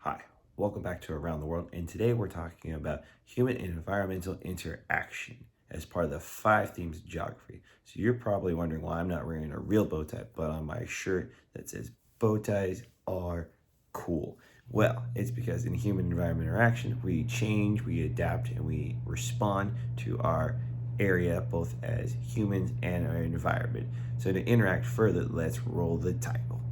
Hi, welcome back to Around the World, and today we're talking about human and environmental interaction as part of the five themes of geography. So you're probably wondering why I'm not wearing a real bow tie, but on my shirt that says bow ties are cool. Well, it's because in human environment interaction, we change, we adapt, and we respond to our area both as humans and our environment. So to interact further, let's roll the title.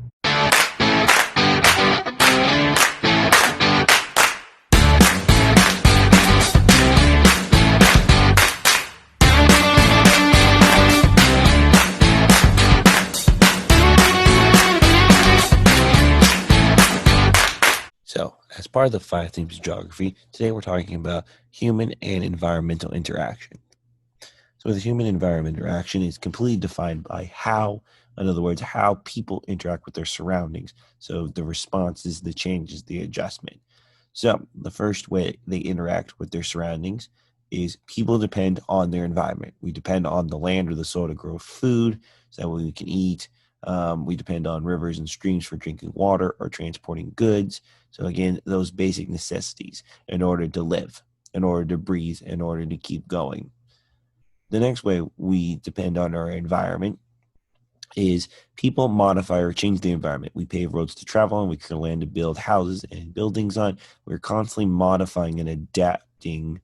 So, as part of the five themes of geography, today we're talking about human and environmental interaction. So, the human environment interaction is completely defined by how, in other words, how people interact with their surroundings. So, the responses, the changes, the adjustment. So, the first way they interact with their surroundings is people depend on their environment. We depend on the land or the soil to grow food so that we can eat. We depend on rivers and streams for drinking water or transporting goods. So, again, those basic necessities in order to live, in order to breathe, in order to keep going. The next way we depend on our environment is people modify or change the environment. We pave roads to travel on, we clear land to build houses and buildings on. We're constantly modifying and adapting,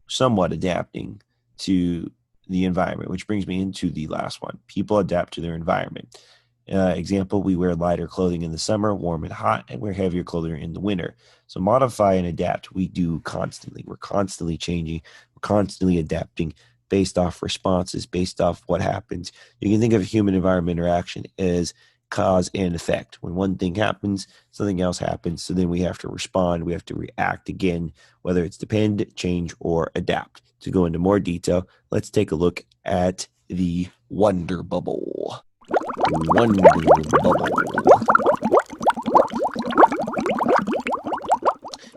somewhat adapting to the environment, which brings me into the last one. People adapt to their environment. Example, we wear lighter clothing in the summer, warm and hot, and wear heavier clothing in the winter. So modify and adapt, we do constantly. We're constantly changing, we're constantly adapting based off responses, based off what happens. You can think of human environment interaction as cause and effect. When one thing happens, something else happens. So then we have to respond, we have to react again, whether it's depend, change, or adapt. To go into more detail, let's take a look at the wonder bubble. Wonder bubble.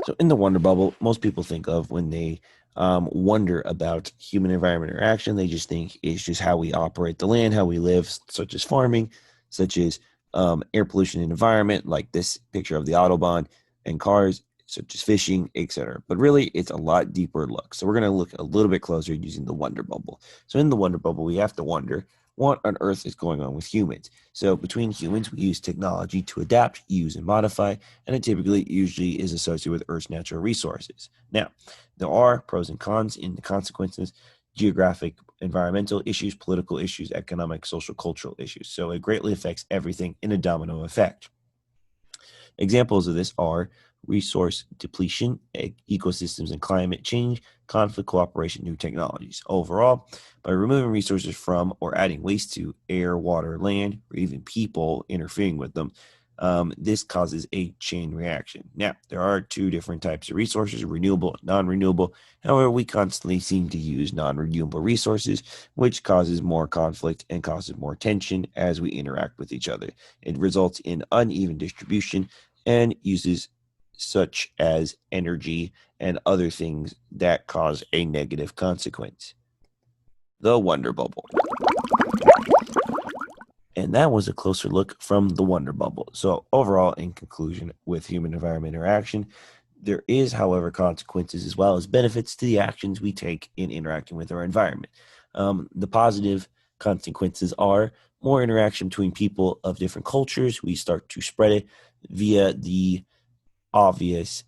So in the wonder bubble, most people think of when they wonder about human environment interaction, they just think it's just how we operate the land, how we live, such as farming, such as air pollution and environment, like this picture of the Autobahn, and cars, such as fishing, etc. But really, it's a lot deeper look. So we're going to look a little bit closer using the wonder bubble. So in the wonder bubble, we have to wonder what on earth is going on with humans. So between humans, we use technology to adapt, use, and modify, and it usually is associated with Earth's natural resources. Now, there are pros and cons in the consequences: geographic, environmental issues, political issues, economic, social, cultural issues. So it greatly affects everything in a domino effect. Examples of this are resource depletion, ecosystems and climate change, conflict, cooperation, new technologies. Overall, by removing resources from or adding waste to air, water, land, or even people interfering with them, this causes a chain reaction. Now, there are two different types of resources: renewable and non renewable. However, we constantly seem to use non renewable resources, which causes more conflict and causes more tension as we interact with each other. It results in uneven distribution and uses such as energy and other things that cause a negative consequence. The Wonder Bubble. And that was a closer look from the Wonder Bubble. So, overall, in conclusion, with human environment interaction, there is, however, consequences as well as benefits to the actions we take in interacting with our environment. The positive consequences are more interaction between people of different cultures. We start to spread it via the obvious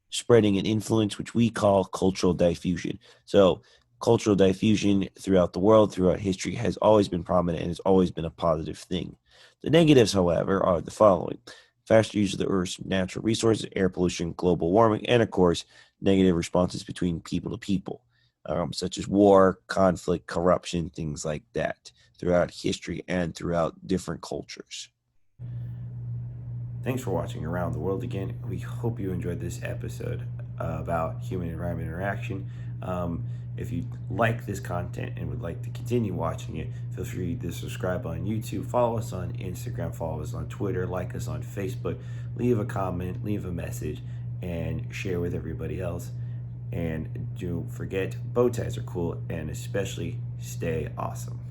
spreading and influence, which we call cultural diffusion. So, cultural diffusion throughout the world, throughout history, has always been prominent and has always been a positive thing. The negatives, however, are the following: faster use of the Earth's natural resources, air pollution, global warming, and of course, negative responses between people to people, such as war, conflict, corruption, things like that, throughout history and throughout different cultures. Thanks for watching Around the World again. We hope you enjoyed this episode about human environment interaction. If you like this content and would like to continue watching it, feel free to subscribe on YouTube, follow us on Instagram, follow us on Twitter, like us on Facebook, leave a comment, leave a message, and share with everybody else. And don't forget, bow ties are cool, and especially stay awesome.